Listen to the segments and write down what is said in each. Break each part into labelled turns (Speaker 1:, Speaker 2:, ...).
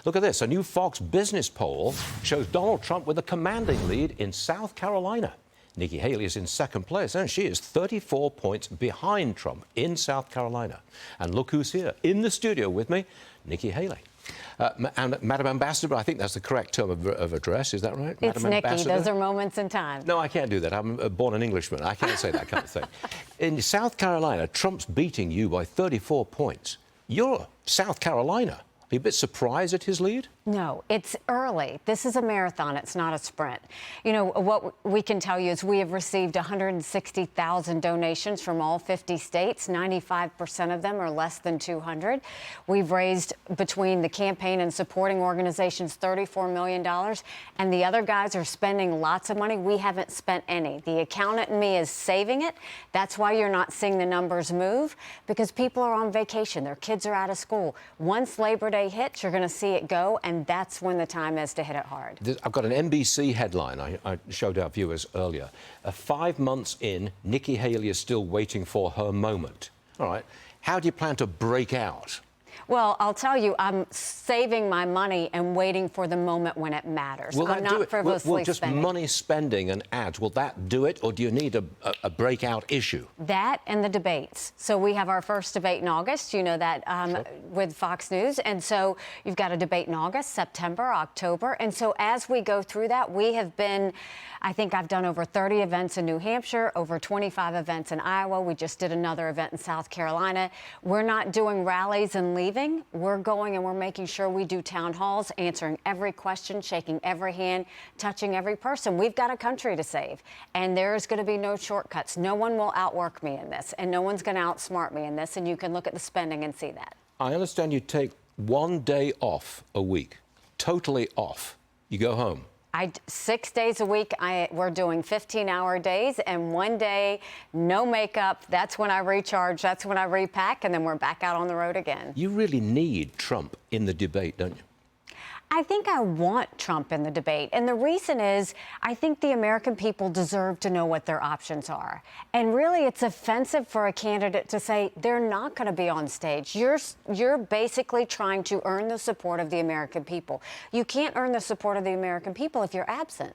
Speaker 1: Look at this. A new Fox Business poll shows Donald Trump with a commanding lead in South Carolina. Nikki Haley is in second place, and she is 34 points behind Trump in South Carolina. And look who's here in the studio with me, Nikki Haley. And Madam Ambassador, I think that's the correct term of address. Is that right?
Speaker 2: It's
Speaker 1: Madam
Speaker 2: Nikki.
Speaker 1: Ambassador?
Speaker 2: Those are moments in time.
Speaker 1: No, I can't do that. I'm born an Englishman. I can't say that kind of thing. In South Carolina, Trump's beating you by 34 points. You're South Carolina. Are you a bit surprised at his lead?
Speaker 2: No, it's early. This is a marathon. It's not a sprint. You know, what we can tell you is we have received 160,000 donations from all 50 states. 95% of them are less than 200. We've raised, between the campaign and supporting organizations, $34 million. And the other guys are spending lots of money. We haven't spent any. The accountant in me is saving it. That's why you're not seeing the numbers move, because people are on vacation. Their kids are out of school. Once Labor Day hits, you're going to see it go, and that's when the time is to hit it hard.
Speaker 1: I've got an NBC headline I showed our viewers earlier. 5 months in, Nikki Haley is still waiting for her moment. All right. How do you plan to break out?
Speaker 2: Well, I'll tell you, I'm saving my money and waiting for the moment when it matters.
Speaker 1: Will
Speaker 2: I'm
Speaker 1: that do
Speaker 2: not
Speaker 1: it?
Speaker 2: frivolously
Speaker 1: Will just
Speaker 2: spending.
Speaker 1: money spending and ads, will that do it, or do you need a breakout issue?
Speaker 2: That and the debates. So we have our first debate in August, you know that,
Speaker 1: Sure.
Speaker 2: with Fox News. And so you've got a debate in August, September, October. And so as we go through that, we have been, I think I've done over 30 events in New Hampshire, over 25 events in Iowa. We just did another event in South Carolina. We're not doing rallies and leaving. We're going and we're making sure we do town halls, answering every question, shaking every hand, touching every person. We've got a country to save, and there's going to be no shortcuts. No one will outwork me in this, and no one's going to outsmart me in this, and you can look at the spending and see that.
Speaker 1: I understand you take 1 day off a week, totally off. You go home.
Speaker 2: 6 days a week, we're doing 15-hour days, and 1 day, no makeup. That's when I recharge. That's when I repack, and then we're back out on the road again.
Speaker 1: You really need Trump in the debate, don't you?
Speaker 2: I think I want Trump in the debate. And the reason is I think the American people deserve to know what their options are. And really, it's offensive for a candidate to say they're not going to be on stage. You're basically trying to earn the support of the American people. You can't earn the support of the American people if you're absent.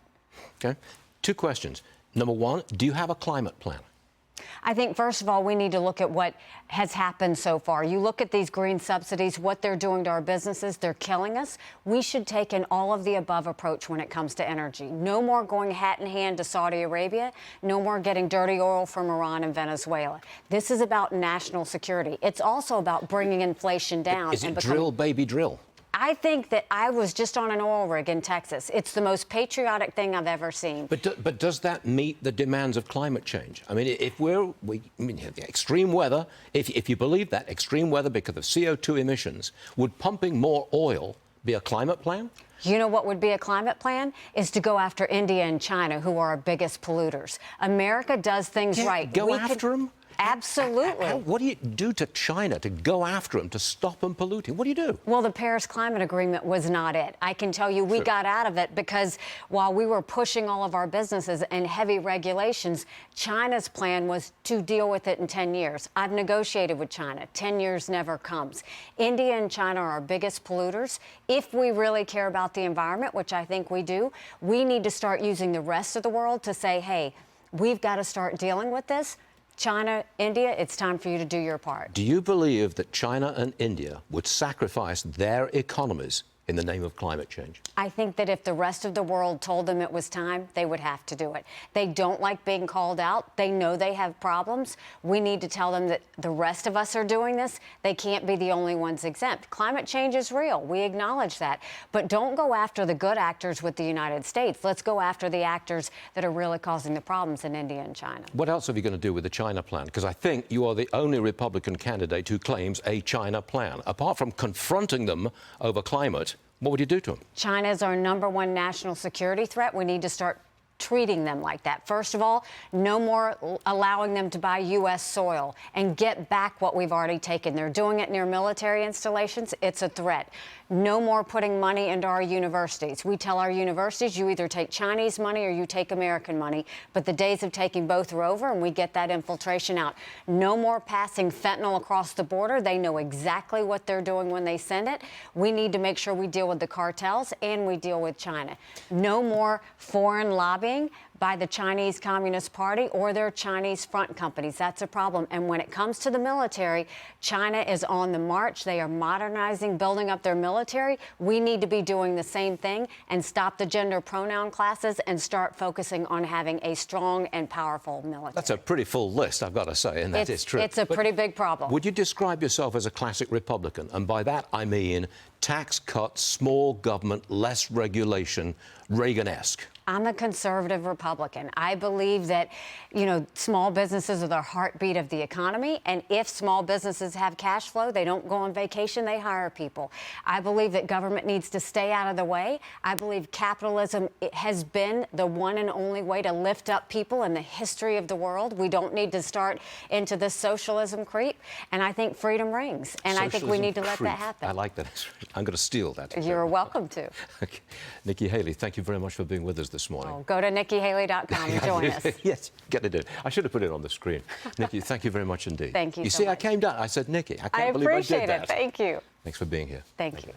Speaker 1: Okay. 2 questions. Number 1, do you have a climate plan?
Speaker 2: I think, first of all, we need to look at what has happened so far. You look at these green subsidies, what they're doing to our businesses, they're killing us. We should take an all-of-the-above approach when it comes to energy. No more going hat in hand to Saudi Arabia. No more getting dirty oil from Iran and Venezuela. This is about national security. It's also about bringing inflation down.
Speaker 1: Is it drill, baby, drill?
Speaker 2: I think that I was just on an oil rig in Texas. It's the most patriotic thing I've ever seen.
Speaker 1: But does that meet the demands of climate change? I mean, if extreme weather, if you believe that, extreme weather because of CO2 emissions, would pumping more oil be a climate plan?
Speaker 2: You know what would be a climate plan? Is to go after India and China, who are our biggest polluters. America does things right.
Speaker 1: Go after them?
Speaker 2: Absolutely.
Speaker 1: What do you do to China to go after them, to stop them polluting? What do you do?
Speaker 2: Well, the Paris Climate Agreement was not it. I can tell you we got out of it because while we were pushing all of our businesses and heavy regulations, China's plan was to deal with it in 10 years. I've negotiated with China. 10 years never comes. India and China are our biggest polluters. If we really care about the environment, which I think we do, we need to start using the rest of the world to say, hey, we've got to start dealing with this. China, India, it's time for you to do your part.
Speaker 1: Do you believe that China and India would sacrifice their economies in the name of climate change?
Speaker 2: I think that if the rest of the world told them it was time, they would have to do it. They don't like being called out. They know they have problems. We need to tell them that the rest of us are doing this. They can't be the only ones exempt. Climate change is real. We acknowledge that. But don't go after the good actors with the United States. Let's go after the actors that are really causing the problems in India and China.
Speaker 1: What else are you going to do with the China plan? Because I think you are the only Republican candidate who claims a China plan. Apart from confronting them over climate, what would you do to them?
Speaker 2: China is our #1 national security threat. We need to start treating them like that. First of all, no more allowing them to buy U.S. soil and get back what we've already taken. They're doing it near military installations. It's a threat. No more putting money into our universities. We tell our universities, you either take Chinese money or you take American money, but the days of taking both are over, and we get that infiltration out. No more passing fentanyl across the border. They know exactly what they're doing when they send it. We need to make sure we deal with the cartels and we deal with China. No more foreign lobbying by the Chinese Communist Party or their Chinese front companies. That's a problem. And when it comes to the military, China is on the march. They are modernizing, building up their military. We need to be doing the same thing and stop the gender pronoun classes and start focusing on having a strong and powerful military.
Speaker 1: That's a pretty full list, I've got to say, and that is true.
Speaker 2: It's a pretty big problem.
Speaker 1: Would you describe yourself as a classic Republican? And by that, I mean tax cuts, small government, less regulation, Reagan-esque.
Speaker 2: I'm a conservative Republican. I believe that, small businesses are the heartbeat of the economy. And if small businesses have cash flow, they don't go on vacation, they hire people. I believe that government needs to stay out of the way. I believe capitalism has been the one and only way to lift up people in the history of the world. We don't need to start into this socialism creep. And I think freedom rings. And I think we need to let that happen.
Speaker 1: I like that. I'm going to steal that.
Speaker 2: You're welcome to.
Speaker 1: Okay. Nikki Haley, thank you very much for being with us this morning.
Speaker 2: Oh, go to NikkiHaley.com and join us.
Speaker 1: Yes, get it in. I should have put it on the screen. Nikki, thank you very much indeed.
Speaker 2: Thank you.
Speaker 1: You
Speaker 2: so
Speaker 1: see,
Speaker 2: much.
Speaker 1: I came down. I said, Nikki, I can't believe I did that.
Speaker 2: I appreciate it. Thank you.
Speaker 1: Thanks for being here.
Speaker 2: Thank you.